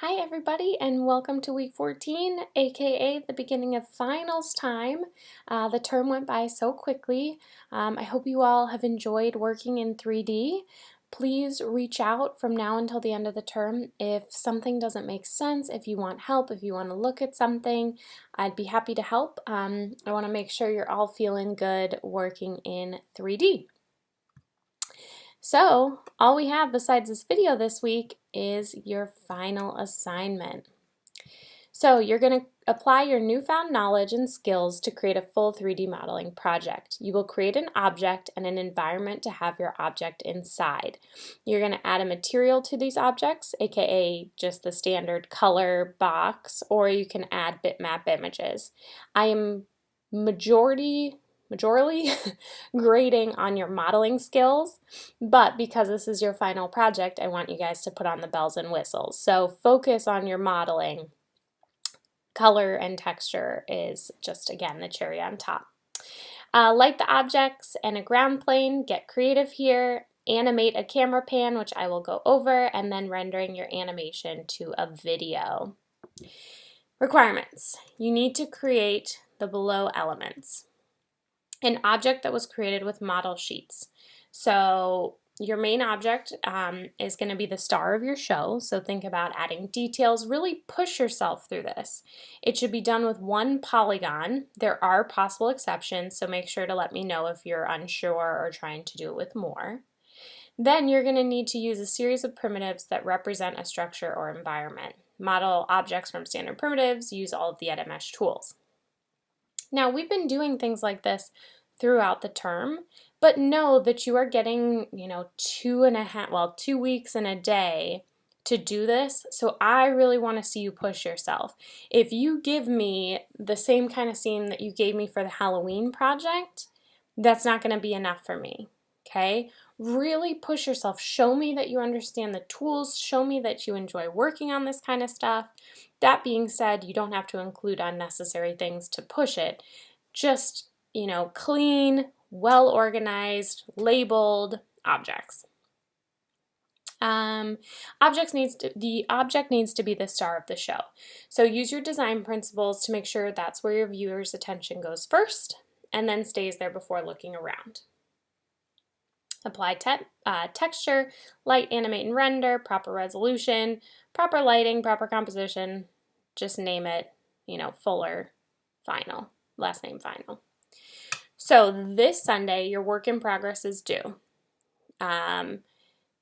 Hi everybody and welcome to week 14, aka the beginning of finals time. The term went by so quickly. I hope you all have enjoyed working in 3D. Please reach out from now until the end of the term if something doesn't make sense, if you want help, if you want to look at something. I'd be happy to help. I want to make sure you're all feeling good working in 3D. So, all we have besides this video this week is your final assignment. So, you're going to apply your newfound knowledge and skills to create a full 3D modeling project. You will create an object and an environment to have your object inside. You're going to add a material to these objects, aka just the standard color box, or you can add bitmap images. I am majorly grading on your modeling skills, but because this is your final project, I want you guys to put on the bells and whistles. So focus on your modeling. Color and texture is just, again, the cherry on top. Light the objects and a ground plane, get creative here, animate a camera pan, which I will go over, and then rendering your animation to a video. Requirements. You need to create the below elements. An object that was created with model sheets. So your main object is going to be the star of your show, so think about adding details. Really push yourself through this. It should be done with one polygon. There are possible exceptions, so make sure to let me know if you're unsure or trying to do it with more. Then you're going to need to use a series of primitives that represent a structure or environment. Model objects from standard primitives, use all of the edit mesh tools. Now, we've been doing things like this throughout the term, but know that you are getting, 2 weeks and a day to do this. So I really want to see you push yourself. If you give me the same kind of scene that you gave me for the Halloween project, that's not going to be enough for me. Okay? Really push yourself. Show me that you understand the tools. Show me that you enjoy working on this kind of stuff. That being said, you don't have to include unnecessary things to push it. Just, clean, well-organized, labeled objects. The object needs to be the star of the show. So use your design principles to make sure that's where your viewer's attention goes first and then stays there before looking around. Apply texture, light, animate, and render, proper resolution, proper lighting, proper composition, just name it, fuller, final, last name final. So this Sunday, your work in progress is due.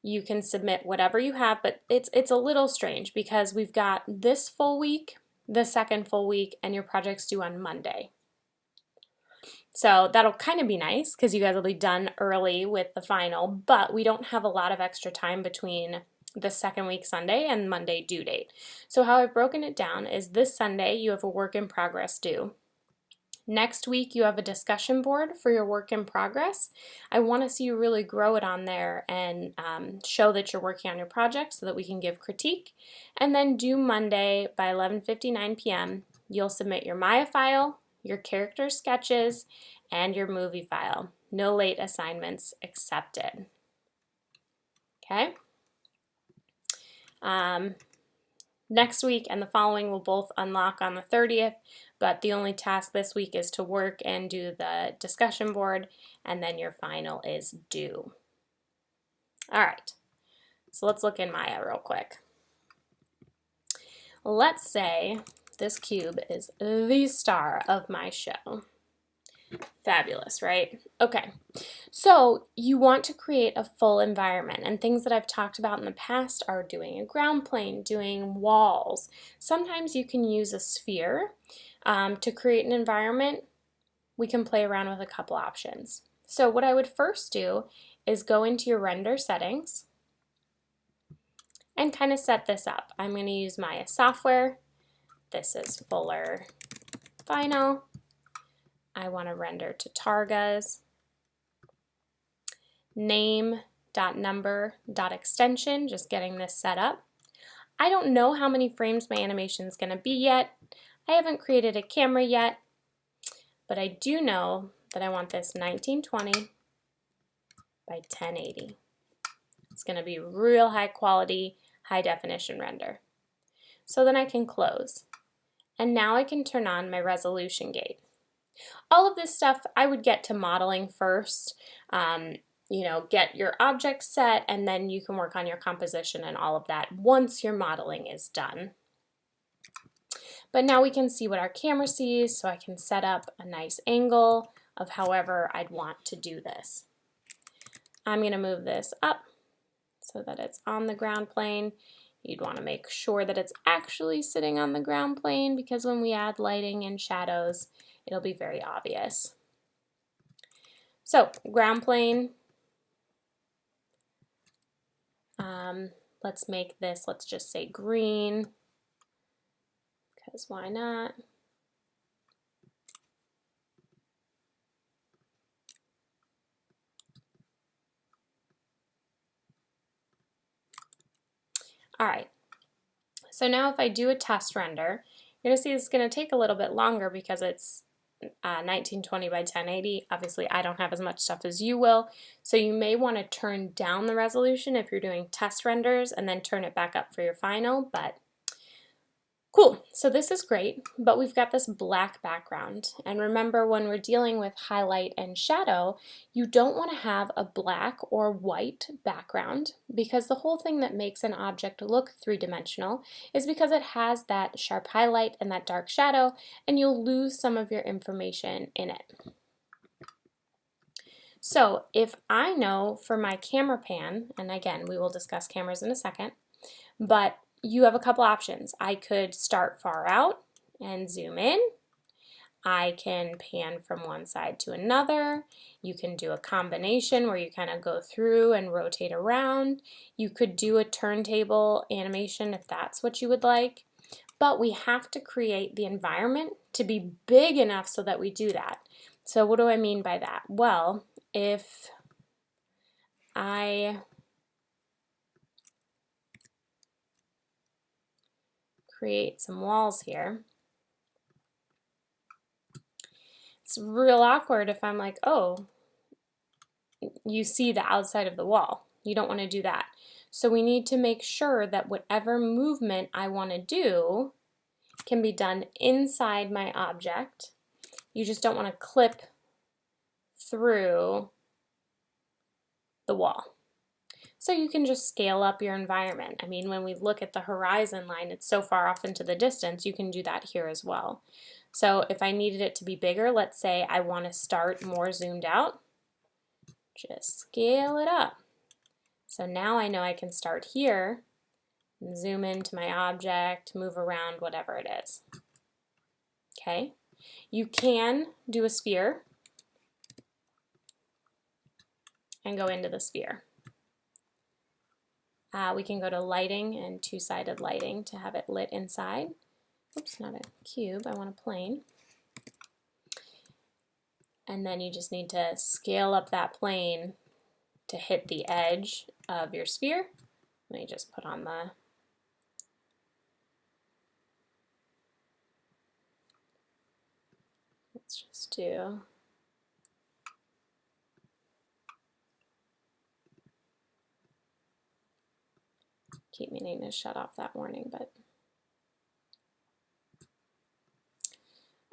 You can submit whatever you have, but it's a little strange because we've got this full week, the second full week, and your project's due on Monday. So that'll kind of be nice because you guys will be done early with the final, but we don't have a lot of extra time between the second week Sunday and Monday due date. So how I've broken it down is this Sunday you have a work in progress due. Next week you have a discussion board for your work in progress. I want to see you really grow it on there and show that you're working on your project so that we can give critique. And then due Monday by 11:59 p.m. you'll submit your Maya file, your character sketches, and your movie file. No late assignments accepted. Okay? Next week and the following will both unlock on the 30th, but the only task this week is to work and do the discussion board, and then your final is due. All right, so let's look in Maya real quick. Let's say this cube is the star of my show. Fabulous, right? Okay, so you want to create a full environment, and things that I've talked about in the past are doing a ground plane, doing walls. Sometimes you can use a sphere to create an environment. We can play around with a couple options. So what I would first do is go into your render settings and kind of set this up. I'm going to use Maya software. This is fuller final. I want to render to targas. Name.number.extension, just getting this set up. I don't know how many frames my animation is going to be yet. I haven't created a camera yet, but I do know that I want this 1920 by 1080. It's going to be real high quality, high definition render. So then I can close. And now I can turn on my resolution gate. All of this stuff I would get to modeling first. You know, get your object set, and then you can work on your composition and all of that once your modeling is done. But now we can see what our camera sees, so I can set up a nice angle of however I'd want to do this. I'm going to move this up so that it's on the ground plane. You'd want to make sure that it's actually sitting on the ground plane, because when we add lighting and shadows, it'll be very obvious. So, ground plane. Let's make this, let's just say green, because why not? All right, so now if I do a test render, you're going to see it's going to take a little bit longer because it's 1920 by 1080. Obviously, I don't have as much stuff as you will, so you may want to turn down the resolution if you're doing test renders and then turn it back up for your final, but cool. So this is great, but we've got this black background. And remember, when we're dealing with highlight and shadow, you don't want to have a black or white background, because the whole thing that makes an object look three-dimensional is because it has that sharp highlight and that dark shadow, and you'll lose some of your information in it. So if I know for my camera pan, and again, we will discuss cameras in a second, but you have a couple options. I could start far out and zoom in. I can pan from one side to another. You can do a combination where you kind of go through and rotate around. You could do a turntable animation if that's what you would like. But we have to create the environment to be big enough so that we do that. So what do I mean by that? Well, if I create some walls here, it's real awkward if I'm like, oh, you see the outside of the wall. You don't want to do that. So we need to make sure that whatever movement I want to do can be done inside my object. You just don't want to clip through the wall. So you can just scale up your environment. I mean, when we look at the horizon line, it's so far off into the distance, you can do that here as well. So if I needed it to be bigger, let's say I want to start more zoomed out, just scale it up. So now I know I can start here and zoom into my object, move around, whatever it is. Okay, you can do a sphere and go into the sphere. We can go to lighting and two-sided lighting to have it lit inside. Oops, not a cube, I want a plane. And then you just need to scale up that plane to hit the edge of your sphere. Let me just put on the let's just do keep meaning to shut off that warning, but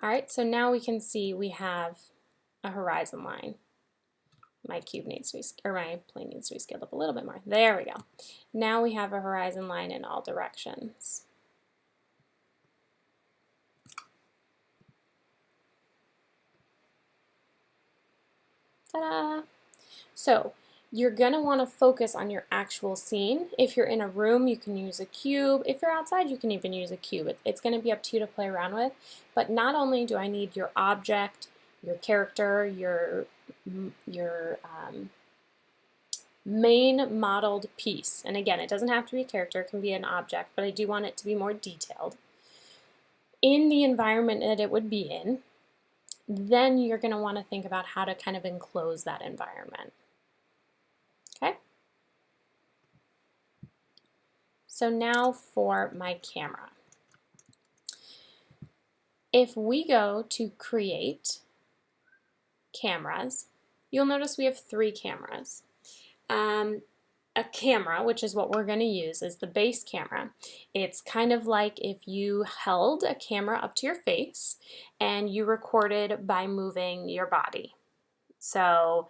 all right, so now we can see we have a horizon line. My cube needs to be, or my plane needs to be scaled up a little bit more. There we go. Now we have a horizon line in all directions. Ta-da! So you're going to want to focus on your actual scene. If you're in a room, you can use a cube. If you're outside, you can even use a cube. It's going to be up to you to play around with. But not only do I need your object, your character, your main modeled piece. And again, it doesn't have to be a character, it can be an object, but I do want it to be more detailed in the environment that it would be in. Then you're going to want to think about how to kind of enclose that environment. Okay? So now for my camera. If we go to create cameras, you'll notice we have 3 cameras. a camera, which is what we're going to use, is the base camera. It's kind of like if you held a camera up to your face and you recorded by moving your body. So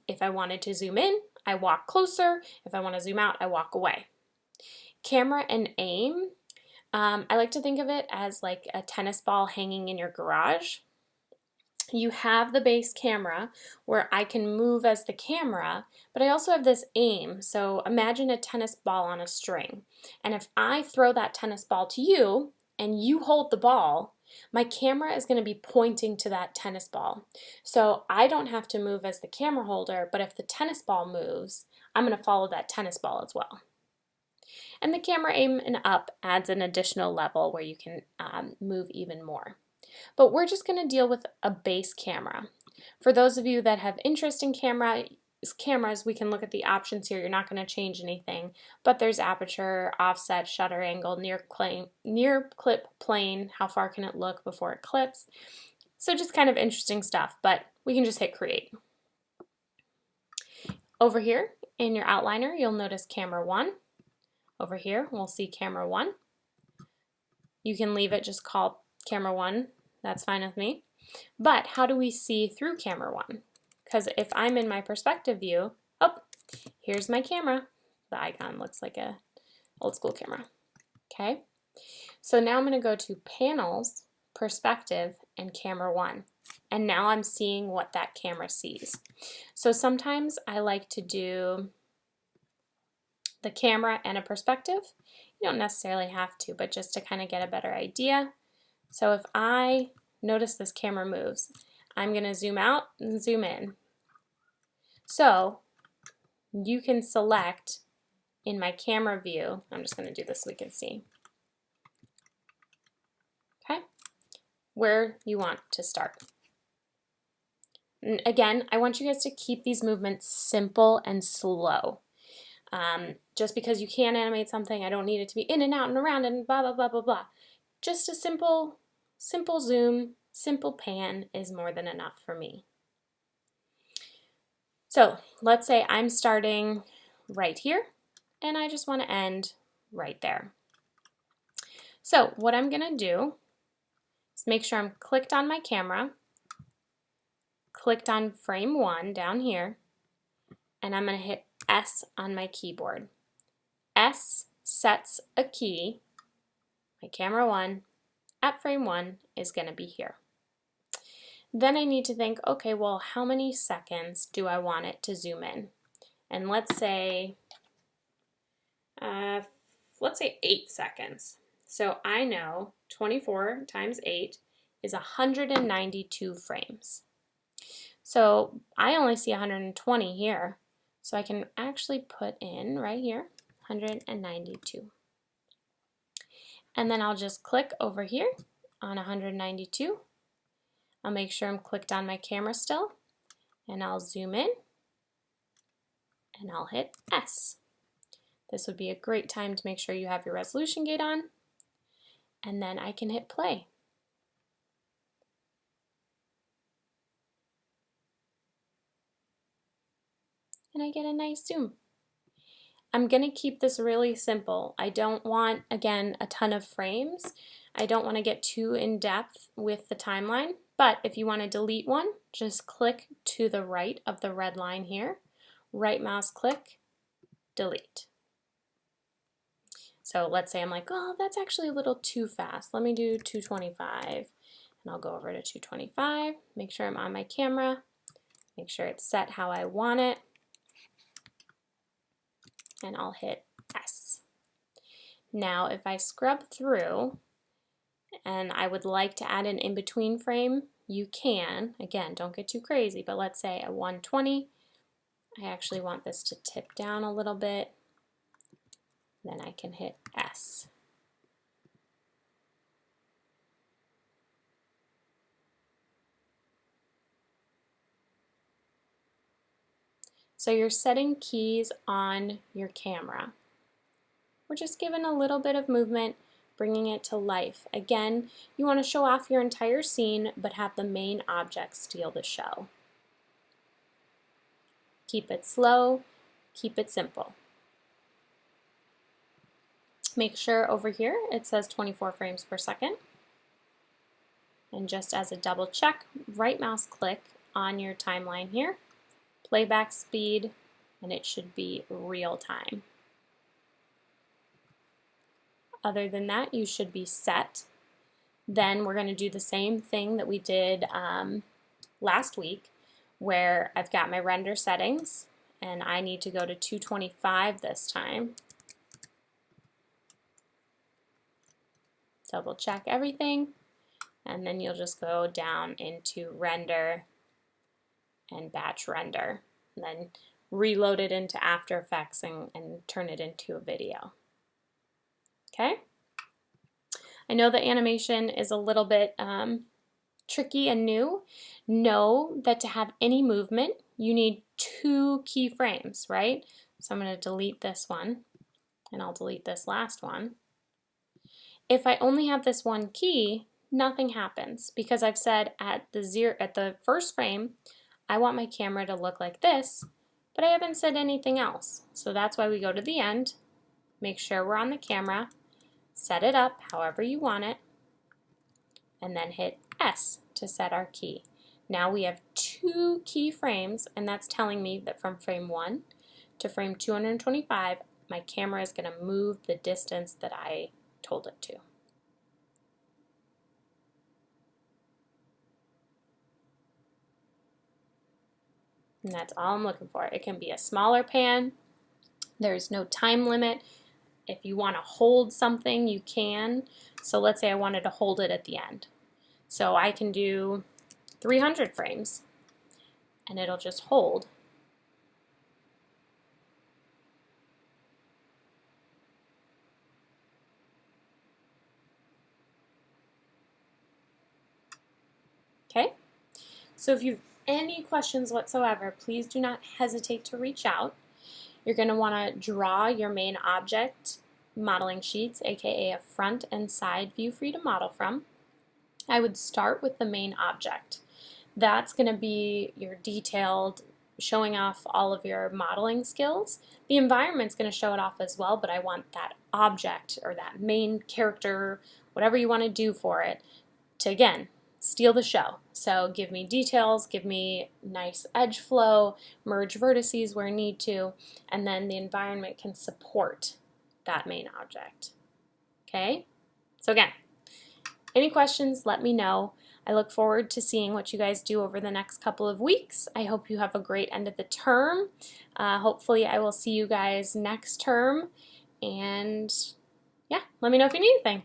if I wanted to zoom in, I walk closer. If I want to zoom out, I walk away. Camera and aim, I like to think of it as like a tennis ball hanging in your garage. You have the base camera where I can move as the camera, but I also have this aim. So imagine a tennis ball on a string. And if I throw that tennis ball to you and you hold the ball, my camera is going to be pointing to that tennis ball. So I don't have to move as the camera holder, but if the tennis ball moves, I'm going to follow that tennis ball as well. And the camera aim and up adds an additional level where you can move even more. But we're just going to deal with a base camera. For those of you that have interest in cameras, we can look at the options here. You're not going to change anything, but there's aperture, offset, shutter angle, near clip plane, how far can it look before it clips. So just kind of interesting stuff, but we can just hit create. Over here in your outliner, you'll notice camera 1. Over here, we'll see camera 1. You can leave it just called camera 1. That's fine with me. But how do we see through camera 1? Because if I'm in my perspective view, oh, here's my camera. The icon looks like a old school camera. Okay, so now I'm going to go to panels, perspective, and camera 1. And now I'm seeing what that camera sees. So sometimes I like to do the camera and a perspective. You don't necessarily have to, but just to kind of get a better idea. So if I notice this camera moves, I'm going to zoom out and zoom in. So you can select in my camera view, I'm just going to do this so we can see, okay, where you want to start. And again, I want you guys to keep these movements simple and slow. Just because you can animate something, I don't need it to be in and out and around and blah, blah, blah, blah, blah. Just a simple zoom, simple pan is more than enough for me. So let's say I'm starting right here and I just want to end right there. So what I'm going to do is make sure I'm clicked on my camera, clicked on frame 1 down here, and I'm going to hit S on my keyboard. S sets a key. My camera 1 at frame 1 is going to be here. Then I need to think, okay, well, how many seconds do I want it to zoom in? And let's say 8 seconds. So I know 24 times 8 is 192 frames. So I only see 120 here. So I can actually put in right here 192. And then I'll just click over here on 192. I'll make sure I'm clicked on my camera still, and I'll zoom in, and I'll hit S. This would be a great time to make sure you have your resolution gate on, and then I can hit play. And I get a nice zoom. I'm going to keep this really simple. I don't want, again, a ton of frames. I don't want to get too in depth with the timeline, but if you want to delete one, just click to the right of the red line here, right mouse click, delete. So let's say I'm like, oh, that's actually a little too fast. Let me do 225, and I'll go over to 225, make sure I'm on my camera, make sure it's set how I want it, and I'll hit S. Now if I scrub through and I would like to add an in-between frame, you can. Again, don't get too crazy, but let's say at 120, I actually want this to tip down a little bit. Then I can hit S. So you're setting keys on your camera. We're just giving a little bit of movement, bringing it to life. Again, you want to show off your entire scene, but have the main object steal the show. Keep it slow, Keep it simple. Make sure over here it says 24 frames per second. And just as a double check, right mouse click on your timeline here, playback speed, and it should be real time. Other than that, you should be set. Then we're going to do the same thing that we did last week, where I've got my render settings, and I need to go to 225 this time. Double check everything, and then you'll just go down into render and batch render, and then reload it into After Effects and turn it into a video. Okay? I know the animation is a little bit tricky and new. Know that to have any movement, you need 2 keyframes, right? So I'm going to delete this one, and I'll delete this last one. If I only have this one key, nothing happens, because I've said at the first frame, I want my camera to look like this, but I haven't said anything else. So that's why we go to the end, make sure we're on the camera, set it up however you want it, and then hit S to set our key. Now we have 2 keyframes, and that's telling me that from frame 1 to frame 225, my camera is going to move the distance that I told it to. And that's all I'm looking for. It can be a smaller pan. There's no time limit. If you want to hold something, you can. So let's say I wanted to hold it at the end. So I can do 300 frames, and it'll just hold. Okay? So if you have any questions whatsoever, please do not hesitate to reach out. You're going to want to draw your main object modeling sheets, aka a front and side view for you to model from. I would start with the main object. That's going to be your detailed, showing off all of your modeling skills. The environment's going to show it off as well, but I want that object or that main character, whatever you want to do for it, to again steal the show. So give me details, give me nice edge flow, merge vertices where I need to, and then the environment can support that main object. Okay? So again, any questions, let me know. I look forward to seeing what you guys do over the next couple of weeks. I hope you have a great end of the term. Hopefully I will see you guys next term. And yeah, let me know if you need anything.